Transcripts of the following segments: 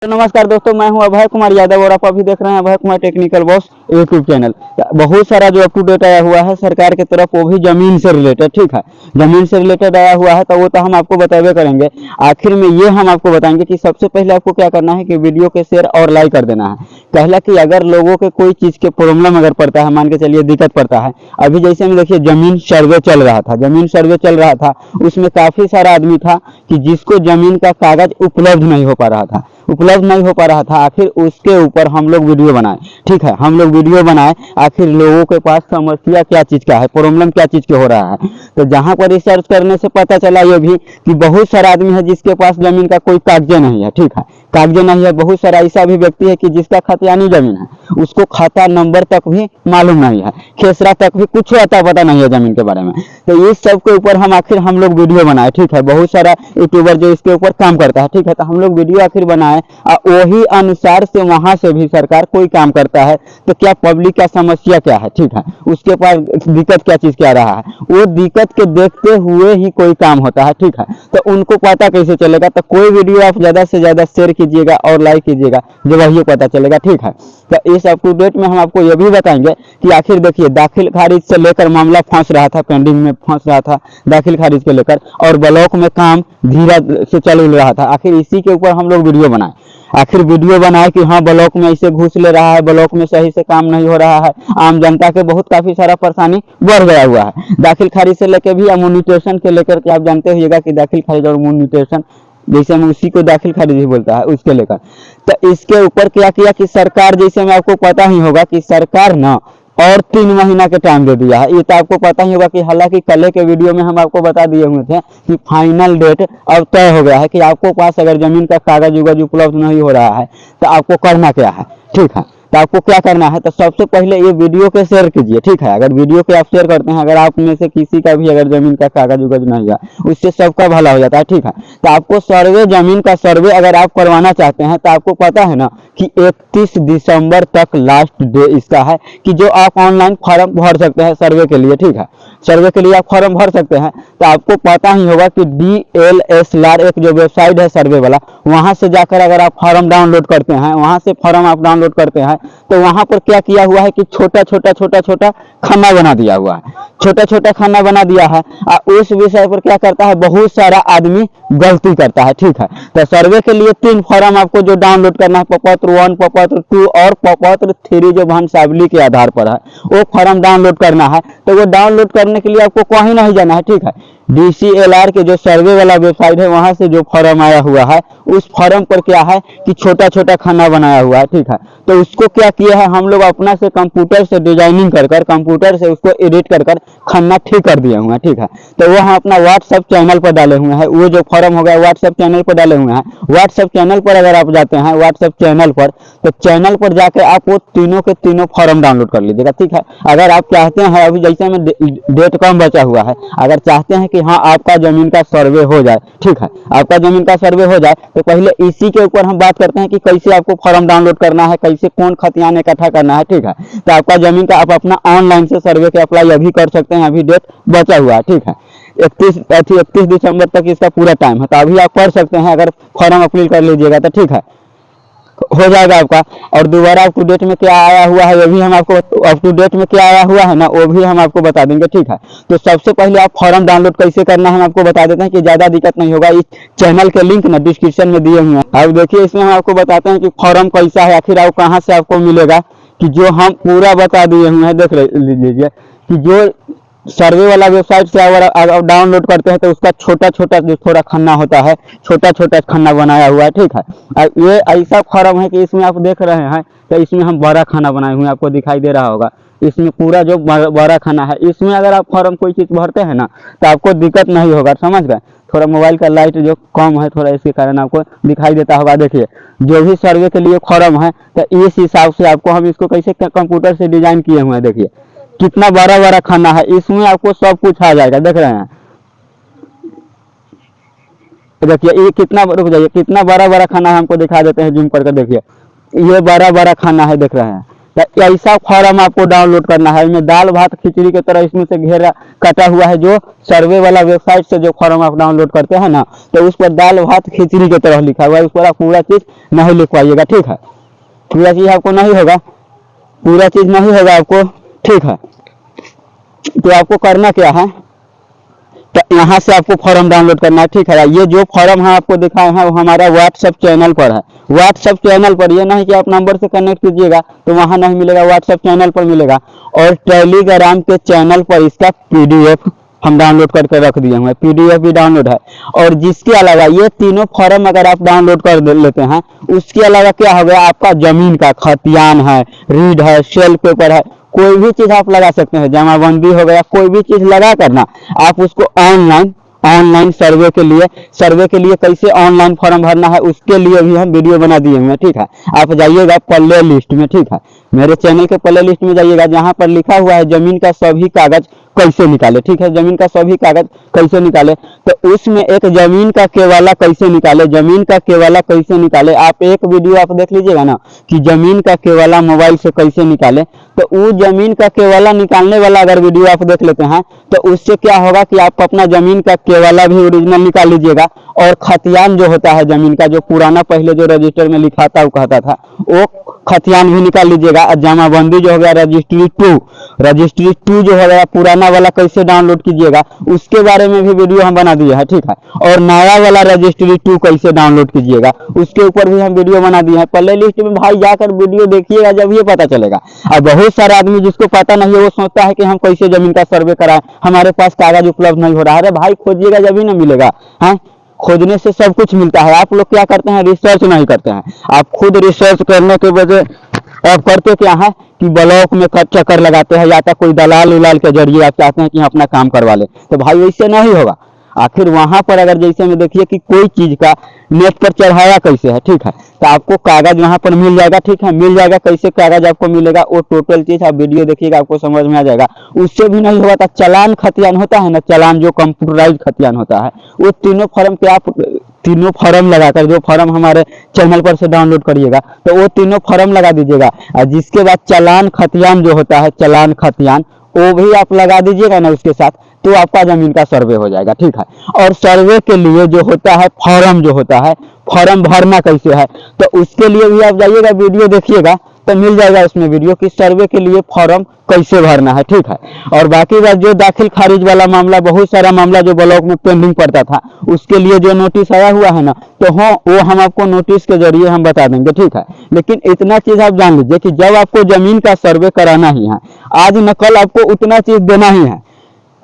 तो नमस्कार दोस्तों, मैं हूं अभय कुमार यादव और आप अभी देख रहे हैं Abhay Kumar technical boss YouTube channel. बहुत सारा जो अप टू डेट आया हुआ है सरकार की तरफ, वो भी जमीन से रिलेटेड, ठीक है, जमीन से रिलेटेड आया हुआ है, तो वो तो हम आपको बतावे करेंगे। आखिर में ये हम आपको बताएंगे कि सबसे पहले आपको क्या करना है कि वीडियो के शेयर और लाइक कर देना है। पहला कि अगर लोगों के कोई चीज़ के प्रॉब्लम अगर पड़ता है, मान के चलिए दिक्कत पड़ता है, अभी जैसे में देखिए जमीन सर्वे चल रहा था, जमीन सर्वे चल रहा था, उसमें काफ़ी सारा आदमी था कि जिसको जमीन का कागज उपलब्ध नहीं हो पा रहा था, उपलब्ध नहीं हो पा रहा था। आखिर उसके ऊपर हम लोग वीडियो बनाए, ठीक है, हम लोग वीडियो बनाए आखिर लोगों के पास समस्या क्या चीज़ का है, प्रॉब्लम क्या चीज़ के हो रहा है। तो जहाँ पर रिसर्च करने से पता चला ये भी कि बहुत सारा आदमी है जिसके पास जमीन का कोई कागज नहीं है, ठीक है, कागज नहीं है। बहुत सारा ऐसा भी व्यक्ति है कि जिसका खतियानी जमीन है, उसको खाता नंबर तक भी मालूम नहीं है, खेसरा तक भी कुछ अता पता नहीं है जमीन के बारे में। तो इस सब के ऊपर हम लोग वीडियो बनाए, ठीक है। बहुत सारा यूट्यूबर जो इसके ऊपर काम करता है, ठीक है, तो हम लोग वीडियो आखिर बनाए वही अनुसार से वहां से भी सरकार कोई काम करता है तो क्या पब्लिक का समस्या क्या है, ठीक है, उसके पास दिक्कत क्या चीज क्या रहा है, वो दिक्कत के देखते हुए ही कोई काम होता है, ठीक है। तो उनको पता कैसे चलेगा, तो कोई वीडियो आप ज्यादा से ज्यादा शेयर कीजिएगा और लाइक कीजिएगा, जब वही पता चलेगा, ठीक है। तो इस अप टू डेट में हम आपको यह भी बताएंगे कि आखिर देखिए दाखिल खारिज से लेकर मामला फंस रहा था, पेंडिंग में फंस रहा था दाखिल खारिज के लेकर, और ब्लॉक में काम धीरे से चल रहा था। आखिर इसी के ऊपर हम लोग वीडियो बनाए, आखिर वीडियो बनाए कि हाँ ब्लॉक में ऐसे घुस ले रहा है, ब्लॉक में सही से काम नहीं हो रहा है, आम जनता के बहुत काफी सारा परेशानी बढ़ गया हुआ है। दाखिल खारिज से लेकर भी मोनिटेशन के लेकर के आप जानते होइएगा कि दाखिल खारिज और मोनिटेशन, जैसे हम उसी को दाखिल खारिज ही बोलता है, उसके लेकर। तो इसके ऊपर क्या किया कि सरकार, जैसे में आपको पता ही होगा कि सरकार ना और 3 महीना के टाइम दे दिया है, ये तो आपको पता ही होगा कि हालांकि कल के वीडियो में हम आपको बता दिए हुए थे कि फाइनल डेट अब तय हो गया है कि आपको पास अगर जमीन का कागज उगज उपलब्ध नहीं हो रहा है तो आपको करना क्या है, ठीक है। तो आपको क्या करना है, तो सबसे पहले ये वीडियो के शेयर कीजिए, ठीक है। अगर वीडियो के आप शेयर करते हैं, अगर आप में से किसी का भी अगर जमीन का कागज उगज नहीं है, उससे सबका भला हो जाता है, ठीक है। तो आपको सर्वे, जमीन का सर्वे अगर आप करवाना चाहते हैं तो आपको पता है ना कि 31 दिसंबर तक लास्ट डे इसका है कि जो आप ऑनलाइन फॉर्म भर सकते हैं सर्वे के लिए, ठीक है, सर्वे के लिए आप फॉर्म भर सकते हैं। तो आपको पता ही होगा कि DLSLR एक जो वेबसाइट है सर्वे वाला, वहां से जाकर अगर आप फॉर्म डाउनलोड करते हैं, वहां से फॉर्म आप डाउनलोड करते हैं, तो वहां पर क्या किया हुआ है कि छोटा छोटा खाना बना दिया हुआ है, छोटा छोटा खाना बना दिया है। उस विषय पर क्या करता है, बहुत सारा आदमी गलती करता है, ठीक है। तो सर्वे के लिए 3 फॉर्म आपको जो डाउनलोड करना है, प्रपत्र 1, प्रपत्र 2 और प्रपत्र 3 जो वंशावली के आधार पर है, वो फॉर्म डाउनलोड करना है। तो वो डाउनलोड करने के लिए आपको कहीं नहीं जाना है, ठीक है। DCLR के जो सर्वे वाला वेबसाइट है, वहां से जो फॉर्म आया हुआ है, उस फॉर्म पर क्या है कि छोटा छोटा खाना बनाया हुआ है, ठीक है। तो उसको क्या किया है, हम लोग अपना से कंप्यूटर से डिजाइनिंग कर कंप्यूटर से उसको एडिट कर खाना ठीक कर दिए हुए हैं, ठीक है। तो वो हम अपना व्हाट्सएप चैनल पर डाले हुए हैं, वो जो फॉर्म हो गया व्हाट्सएप चैनल पर डाले हुए हैं। व्हाट्सएप चैनल पर अगर आप जाते हैं व्हाट्सएप चैनल पर, तो चैनल पर जाकर आप वो तीनों के तीनों फॉर्म डाउनलोड कर लीजिएगा, ठीक है। अगर आप चाहते हैं, अभी जैसे में डेट कम बचा हुआ है, अगर चाहते हैं कि हाँ आपका जमीन का सर्वे हो जाए, ठीक है, आपका जमीन का सर्वे हो जाए, तो पहले इसी के ऊपर हम बात करते हैं कि कैसे आपको फॉर्म डाउनलोड करना है, कैसे कौन खतियान इकट्ठा करना है, ठीक है। तो आपका जमीन का आप अपना ऑनलाइन से सर्वे के अप्लाई अभी कर सकते हैं, अभी डेट बचा हुआ है, ठीक है। 31 दिसंबर तक इसका पूरा टाइम है, तो अभी आप कर सकते हैं, अगर फॉर्म अप्लाई कर लीजिएगा तो, ठीक है, हो जाएगा आपका। और दोबारा अप टू डेट में क्या आया हुआ है, वो भी हम आपको, अप टू डेट में क्या आया हुआ है ना, वो भी हम आपको बता देंगे, ठीक है। तो सबसे पहले आप फॉर्म डाउनलोड कैसे करना है हम आपको बता देते हैं कि ज्यादा दिक्कत नहीं होगा। इस चैनल के लिंक ना डिस्क्रिप्शन में दिए हुए हैं। अब देखिए इसमें हम आपको बताते हैं कि फॉर्म कैसा है, आखिर आप कहाँ से आपको मिलेगा, कि जो हम पूरा बता दिए हुए हैं। देख लीजिए कि जो सर्वे वाला वेबसाइट से अगर डाउनलोड करते हैं तो उसका छोटा छोटा जो थोड़ा खन्ना होता है, छोटा छोटा खन्ना बनाया हुआ है, ठीक है। ये ऐसा फॉर्म है कि इसमें आप देख रहे हैं, तो इसमें हम बड़ा खाना बनाए हुए हैं, आपको दिखाई दे रहा होगा। इसमें पूरा जो बड़ा खाना है, इसमें अगर आप फॉर्म कोई चीज़ भरते हैं ना तो आपको दिक्कत नहीं होगा, समझ गए। थोड़ा मोबाइल का लाइट जो कम है थोड़ा, इसके कारण आपको दिखाई देता होगा। देखिए जो भी सर्वे के लिए फॉर्म है, तो इस हिसाब से आपको हम इसको कैसे कंप्यूटर से डिजाइन किए हुए हैं। देखिए कितना बड़ा बड़ा खाना है, इसमें आपको सब कुछ आ जाएगा, देख रहे हैं। देखिए ये कितना, रुक जाइए, कितना बड़ा बड़ा खाना है, हमको दिखा देते हैं जूम करके। देखिए ये बड़ा बड़ा खाना है, देख रहे हैं, तो ऐसा फॉर्म आपको डाउनलोड करना है। इसमें दाल भात खिचड़ी की तरह इसमें से घेरा कटा हुआ है, जो सर्वे वाला वेबसाइट से जो फॉर्म आप डाउनलोड करते हैं ना, तो उस पर दाल भात खिचड़ी की तरह लिखा हुआ है, उस पर आप पूरा चीज नहीं लिखवाइएगा, ठीक है। पूरा चीज आपको नहीं होगा, पूरा चीज नहीं होगा आपको, ठीक है। तो आपको करना क्या है, तो यहाँ से आपको फॉर्म डाउनलोड करना है, ठीक है। ये जो फॉर्म है आपको दिखाए हैं वो हमारा व्हाट्सएप चैनल पर है। व्हाट्सएप चैनल पर, ये नहीं कि आप नंबर से कनेक्ट कीजिएगा तो वहां नहीं मिलेगा, व्हाट्सएप चैनल पर मिलेगा। और टेलीग्राम के चैनल पर इसका पीडीएफ हम डाउनलोड करके रख दिए हैं, पीडीएफ भी डाउनलोड है। और जिसके अलावा ये तीनों फॉर्म अगर आप डाउनलोड कर लेते हैं, उसके अलावा क्या हो गया, आपका जमीन का खतियान है, रीड है, सेल पेपर है, कोई भी चीज आप लगा सकते हैं, जमाबंदी हो गया, कोई भी चीज लगा करना आप उसको ऑनलाइन सर्वे के लिए कैसे ऑनलाइन फॉर्म भरना है उसके लिए भी हम वीडियो बना दिए हुए हैं, ठीक है। आप जाइएगा प्ले लिस्ट में, ठीक है, मेरे चैनल के प्ले लिस्ट में जाइएगा, जहां पर लिखा हुआ है जमीन का सभी कागज कैसे निकाले, ठीक है, जमीन का सभी कागज कैसे निकाले, तो उसमें एक जमीन का केवाला कैसे निकाले, जमीन का केवाला कैसे निकाले, आप एक वीडियो आप देख लीजिएगा ना कि जमीन का केवाला मोबाइल से कैसे निकाले। तो वो जमीन का केवाला निकालने वाला अगर वीडियो आप देख लेते हैं तो उससे क्या होगा कि आप अपना जमीन का केवाला भी ओरिजिनल निकाल लीजिएगा, और खतियान जो होता है जमीन का, जो पुराना पहले जो रजिस्टर में लिखा था वो कहता था, वो खतियान भी निकाल लीजिएगा। और जमाबंदी जो हो गया रजिस्ट्री टू जो हो गया पुराना वाला कैसे डाउनलोड कीजिएगा उसके बारे में भी वीडियो हम बना दिए हैं, ठीक है। और नया वाला रजिस्ट्री टू कैसे डाउनलोड कीजिएगा उसके ऊपर भी हम वीडियो बना दिए हैं। प्ले लिस्ट में भाई जाकर वीडियो देखिएगा, जब ये पता चलेगा। और बहुत सारा आदमी जिसको पता नहीं है वो सोचता है कि हम कैसे जमीन का सर्वे कराएं, हमारे पास कागज उपलब्ध नहीं हो रहा है। अरे भाई खोजिएगा जब ही ना मिलेगा, है खोजने से सब कुछ मिलता है। आप लोग क्या करते हैं, रिसर्च नहीं करते हैं। आप खुद रिसर्च करने के वजह आप करते क्या है कि ब्लॉक में चक्कर लगाते हैं, या तो कोई दलाल उलाल के जरिए आप चाहते हैं कि अपना काम करवा ले, तो भाई वैसे नहीं होगा। आखिर वहां पर अगर जैसे में देखिए कि कोई चीज का नेट पर चढ़ाया कैसे है, ठीक है, तो आपको कागज वहां पर मिल जाएगा, ठीक है, मिल जाएगा। कैसे कागज आपको मिलेगा वो टोटल चीज आप वीडियो देखिएगा, आपको समझ में आ जाएगा। उससे भी नहीं होगा तो चालान खतियान होता है ना, चालान जो कंप्यूटराइज खतियान होता है, वो तीनों फॉर्म पे आप तीनों फॉर्म लगाकर, जो फॉर्म हमारे चैनल पर से डाउनलोड करिएगा तो वो तीनों फॉर्म लगा दीजिएगा। और जिसके बाद चालान खतियान जो होता है, चालान खतियान वो भी आप लगा दीजिएगा ना उसके साथ, तो आपका जमीन का सर्वे हो जाएगा, ठीक है। और सर्वे के लिए जो होता है फॉर्म, जो होता है फॉर्म भरना कैसे है, तो उसके लिए भी आप जाइएगा वीडियो देखिएगा तो मिल जाएगा उसमें वीडियो कि सर्वे के लिए फॉर्म कैसे भरना है, ठीक है। और बाकी बात जो दाखिल खारिज वाला मामला, बहुत सारा मामला जो ब्लॉक में पेंडिंग पड़ता था, उसके लिए जो नोटिस आया हुआ है ना, तो हाँ वो हम आपको नोटिस के जरिए हम बता देंगे, ठीक है। लेकिन इतना चीज आप जान लीजिए कि जब आपको जमीन का सर्वे कराना ही है, आज न कल आपको उतना चीज देना ही है।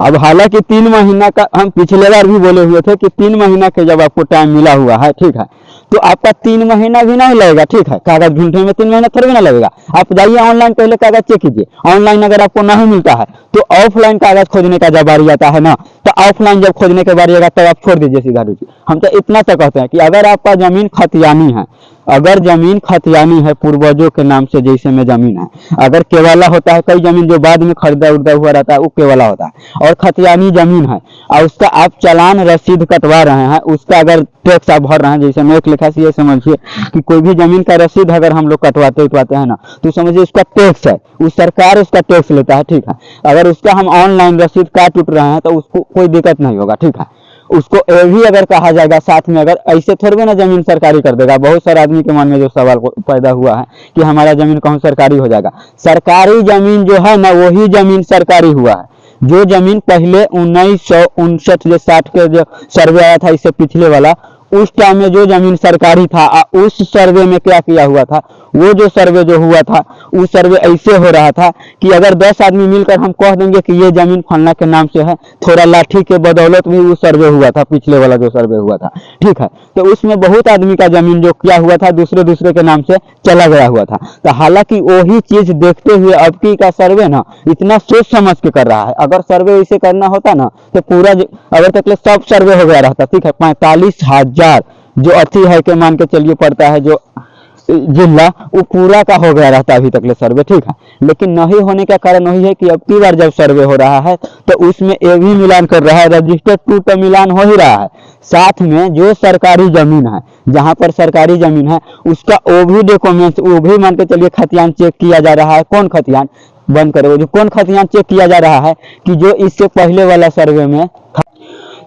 अब हालांकि 3 महीना का हम पिछले बार भी बोले हुए थे कि 3 महीना के जब आपको टाइम मिला हुआ है, ठीक है, तो आपका 3 महीना भी नहीं लगेगा, ठीक है। कागज ढूंढने में 3 महीना थोड़ी ना लगेगा। आप जाइए ऑनलाइन पहले कागज चेक कीजिए, ऑनलाइन अगर आपको नहीं मिलता है तो ऑफलाइन कागज खोजने का जब बारी आता है ना, तो ऑफलाइन जब खोजने के बारी आएगा तब आप छोड़ दीजिए सीधा रुचि। हम तो इतना तो कहते हैं कि अगर आपका जमीन खतियानी है, अगर जमीन खतियानी है पूर्वजों के नाम से जैसे में जमीन है, अगर केवाला होता है, कई जमीन जो बाद में खरीदा उर्दा हुआ रहता है वो केवाला होता है, और खतियानी जमीन है और उसका आप चालान रसीद कटवा रहे हैं, उसका अगर टैक्स आप भर रहे हैं, जैसे मैं एक लिखा से ये समझिए कि कोई भी जमीन का रसीद अगर हम लोग कटवाते हैं ना, तो समझिए उसका टैक्स है, उस सरकार उसका टैक्स लेता है, ठीक है। अगर उसका हम ऑनलाइन रसीद काट उठ रहे हैं तो उसको कोई दिक्कत नहीं होगा, ठीक है। उसको ये भी अगर कहा जाएगा साथ में, अगर ऐसे थोड़े ना जमीन सरकारी कर देगा। बहुत सारे आदमी के मन में जो सवाल पैदा हुआ है कि हमारा जमीन कौन सरकारी हो जाएगा। सरकारी जमीन जो है ना वही जमीन सरकारी हुआ है। जो जमीन पहले 1959 या 60 के जो सर्वे आया था इससे पिछले वाला, उस टाइम में जो जमीन सरकारी था, उस सर्वे में क्या किया हुआ था, वो जो सर्वे जो हुआ था उस सर्वे ऐसे हो रहा था कि अगर 10 आदमी मिलकर हम कह देंगे कि ये जमीन फलना के नाम से है, थोड़ा लाठी के बदौलत भी वो सर्वे हुआ था, पिछले वाला जो सर्वे हुआ था, ठीक है। तो उसमें बहुत आदमी का जमीन जो किया हुआ था दूसरे के नाम से चला गया हुआ था। तो हालांकि वही चीज देखते हुए अब की का सर्वे ना इतना सोच समझ के कर रहा है। अगर सर्वे ऐसे करना होता ना तो पूरा अगर तक सब सर्वे हो गया रहता, ठीक है। 45,000 जो अति है के मान के चलिए पड़ता है जो जिला, वो पूरा का हो गया रहता अभी तक ले सर्वे, ठीक है। लेकिन नहीं होने का कारण वही है कि अब की बार जब सर्वे हो रहा है तो उसमें ये भी मिलान कर रहा है, रजिस्टर 2 तो मिलान हो ही रहा है, साथ में जो सरकारी जमीन है, जहाँ पर सरकारी जमीन है उसका वो भी डॉक्यूमेंट्स, वो भी मान के चलिए खतियान चेक किया जा रहा है। कौन खतियान बंद करो, जो कौन खतियान चेक किया जा रहा है कि जो इससे पहले वाला सर्वे में,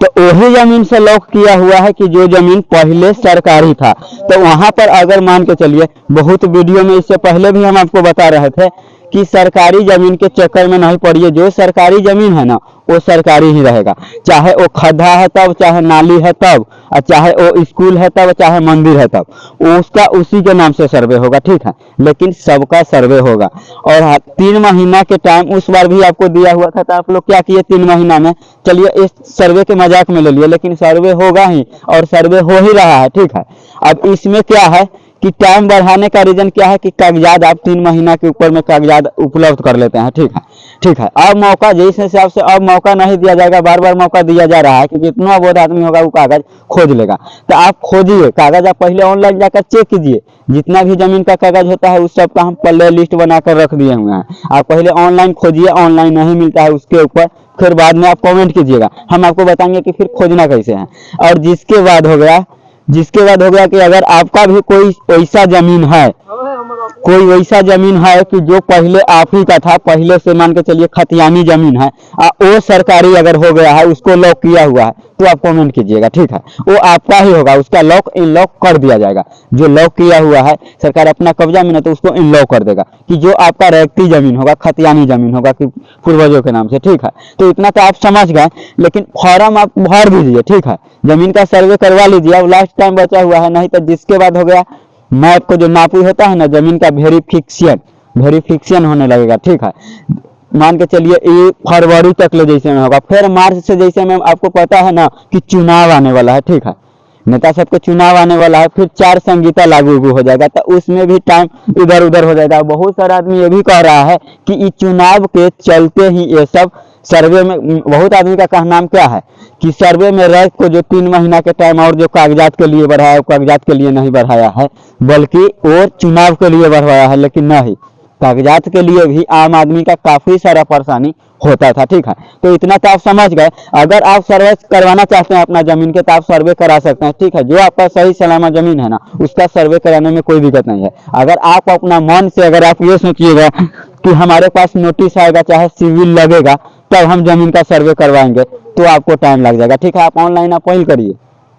तो वही जमीन से लॉक किया हुआ है कि जो जमीन पहले सरकारी था। तो वहां पर अगर मान के चलिए, बहुत वीडियो में इससे पहले भी हम आपको बता रहे थे कि सरकारी जमीन के चक्कर में नहीं पड़िए, जो सरकारी जमीन है ना वो सरकारी ही रहेगा, चाहे वो खड्डा है तब, चाहे नाली है तब, और चाहे वो स्कूल है तब, चाहे मंदिर है तब, उसका उसी के नाम से सर्वे होगा, ठीक है। लेकिन सबका सर्वे होगा। और 3 महीना के टाइम उस बार भी आपको दिया हुआ था, तो आप लोग क्या किए 3 महीना में, चलिए इस सर्वे के मजाक में ले लिए, लेकिन सर्वे होगा ही और सर्वे हो ही रहा है, ठीक है। अब इसमें क्या है कि टाइम बढ़ाने का रीजन क्या है कि कागजात आप 3 महीना के ऊपर में कागजात उपलब्ध कर लेते हैं, ठीक है, ठीक है। अब मौका जिस हिसाब से अब मौका नहीं दिया जाएगा, बार बार मौका दिया जा रहा है कि जितना अबोध आदमी होगा वो कागज खोज लेगा। तो आप खोजिए कागज, आप पहले ऑनलाइन जाकर चेक कीजिए, जितना भी जमीन का कागज होता है उस सब का हम पहले लिस्ट बनाकर रख दिए हुए हैं। आप पहले ऑनलाइन खोजिए, ऑनलाइन नहीं मिलता है उसके ऊपर फिर बाद में आप कमेंट कीजिएगा, हम आपको बताएंगे कि फिर खोजना कैसे है। और जिसके बाद हो गया कि अगर आपका भी कोई ऐसा जमीन है, कोई वैसा जमीन है कि जो पहले आप ही का था, पहले से मान के चलिए खतियानी जमीन है, वो सरकारी अगर हो गया है, उसको लॉक किया हुआ है, तो आप कमेंट कीजिएगा, ठीक है। वो आपका ही होगा, उसका लॉक इन लॉक कर दिया जाएगा। जो लॉक किया हुआ है सरकार अपना कब्जा में ना, तो उसको इन लॉक कर देगा कि जो आपका रैयती जमीन होगा, खतियानी जमीन होगा कि पूर्वजों के नाम से, ठीक है। तो इतना तो आप समझ गए, लेकिन फॉर्म आप भर दीजिए, ठीक है, जमीन का सर्वे करवा लीजिए। अब लास्ट टाइम बचा हुआ है, नहीं तो जिसके बाद हो गया मैप को जो नापी होता है ना जमीन का, वेरिफिकेशन होने लगेगा, ठीक है। मान के चलिए ये फरवरी तक ले जैसे में होगा, फिर मार्च से जैसे में आपको पता है ना कि चुनाव आने वाला है, ठीक है, नेता सबके चुनाव आने वाला है, फिर 4 संहिता लागू हो जाएगा, तो उसमें भी टाइम इधर उधर हो जाएगा। बहुत सारा आदमी ये भी कह रहा है कि इस चुनाव के चलते ही ये सब सर्वे में, बहुत आदमी का कहना क्या है कि सर्वे में रैक को जो 3 महीना के टाइम और जो कागजात के लिए बढ़ाया, कागजात के लिए नहीं बढ़ाया है, बल्कि वो चुनाव के लिए बढ़वाया है। लेकिन नहीं, कागजात के लिए भी आम आदमी का काफी सारा परेशानी होता था, ठीक है। तो इतना तो आप समझ गए। अगर आप सर्वे करवाना चाहते हैं अपना जमीन के, तो आप सर्वे करा सकते हैं, ठीक है। जो आपका सही सलामत जमीन है ना, उसका सर्वे कराने में कोई दिक्कत नहीं है। अगर आप अपना मन से, अगर आप ये सोचिएगा कि हमारे पास नोटिस आएगा चाहे सिविल लगेगा तब हम जमीन का सर्वे करवाएंगे, तो आपको टाइम लग जाएगा, ठीक है। आप ऑनलाइन अपील करिए,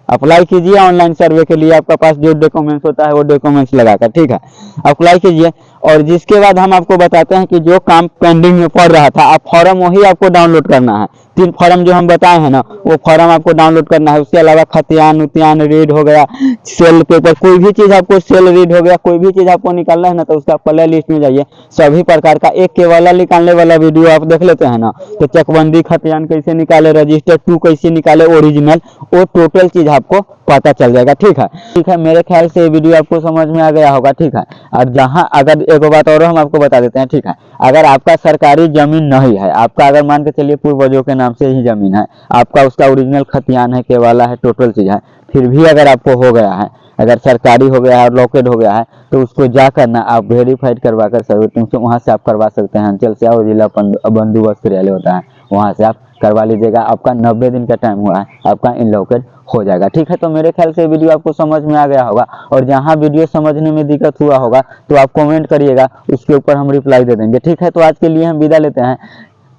अप्लाई कीजिए ऑनलाइन सर्वे के लिए, आपका पास जो डॉक्यूमेंट्स होता है वो डॉक्यूमेंट्स लगाकर, ठीक है, अप्लाई कीजिए। और जिसके बाद हम आपको बताते हैं कि जो काम पेंडिंग में पड़ रहा था, आप फॉर्म वही आपको डाउनलोड करना है। 3 फॉर्म जो हम बताए हैं ना, वो फॉर्म आपको डाउनलोड करना है। उसके अलावा खतियान उतियान रीड हो गया, सेल पेपर, कोई भी चीज़ आपको सेल रीड हो गया, कोई भी चीज़ आपको निकालना है ना, तो उसका प्ले लिस्ट में जाइए, सभी प्रकार का एक केवाला निकालने वाला वीडियो आप देख लेते हैं ना, तो चकबंदी खतियान कैसे निकाले, रजिस्टर 2 कैसे निकाले ओरिजिनल, वो टोटल चीज़ आपको पता चल जाएगा, ठीक है, ठीक है। मेरे ख्याल से ये वीडियो आपको समझ में आ गया होगा, ठीक है। और जहाँ अगर एक बात और हम आपको बता देते हैं, ठीक है, अगर आपका सरकारी जमीन नहीं है, आपका अगर मान के चलिए पूर्वजों के नाम से ही जमीन है, आपका उसका ओरिजिनल खतियान है, केवाला है, टोटल चीज है, फिर भी अगर आपको हो गया है, अगर सरकारी हो गया है और लॉकेट हो गया है, तो उसको जा करना आप वेरीफाइड करवा कर सर्वे टीम से वहाँ से आप करवा सकते हैं। अंचल से और जिला बंदोबस्त कार्यालय होता है, वहाँ से आप करवा लीजिएगा। आपका 90 दिन का टाइम हुआ है, आपका इन लॉकेट हो जाएगा, ठीक है। तो मेरे ख्याल से वीडियो आपको समझ में आ गया होगा, और जहाँ वीडियो समझने में दिक्कत हुआ होगा तो आप कमेंट करिएगा, उसके ऊपर हम रिप्लाई दे देंगे, ठीक है। तो आज के लिए हम विदा लेते हैं,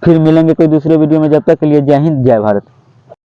फिर मिलेंगे कोई दूसरे वीडियो में। जब तक के लिए जय हिंद, जय भारत।